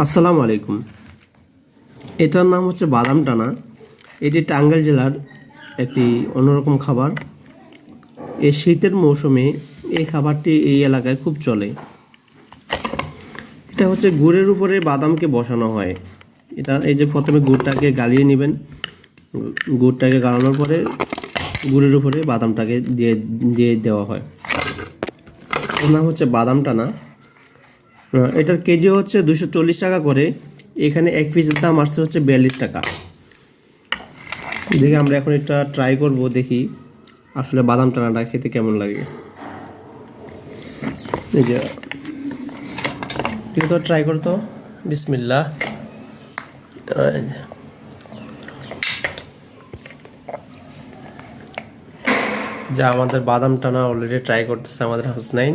আসসালামু আলাইকুম। এটার নাম হচ্ছে বাদাম টানা। এটি টাঙ্গাইল জেলার একটি অন্যরকম খাবার। এই শীতের মৌসুমে এই খাবারটি এই এলাকায় খুব চলে। এটা হচ্ছে গুড়ের উপরে বাদামকে বসানো হয়। এটা এই যে প্রথমে গুড়টাকে গালিয়ে নেবেন, গুড়টাকে গালানোর পরে গুড়ের উপরে বাদামটাকে দিয়ে দিয়ে দেওয়া হয়। এর নাম হচ্ছে বাদাম টানা। এটার কেজি হচ্ছে 240 টাকা করে। এখানে এক পিসের দাম আসছে হচ্ছে 42 টাকা। দেখি আমরা এখন এটা ট্রাই করব, দেখি আসলে বাদাম টানাটা খেতে কেমন লাগে। এই যে তুই তো ট্রাই করতো। বিসমিল্লাহ। যা আমাদের বাদাম টানা অলরেডি ট্রাই করতেছে আমাদের হাসনাইন।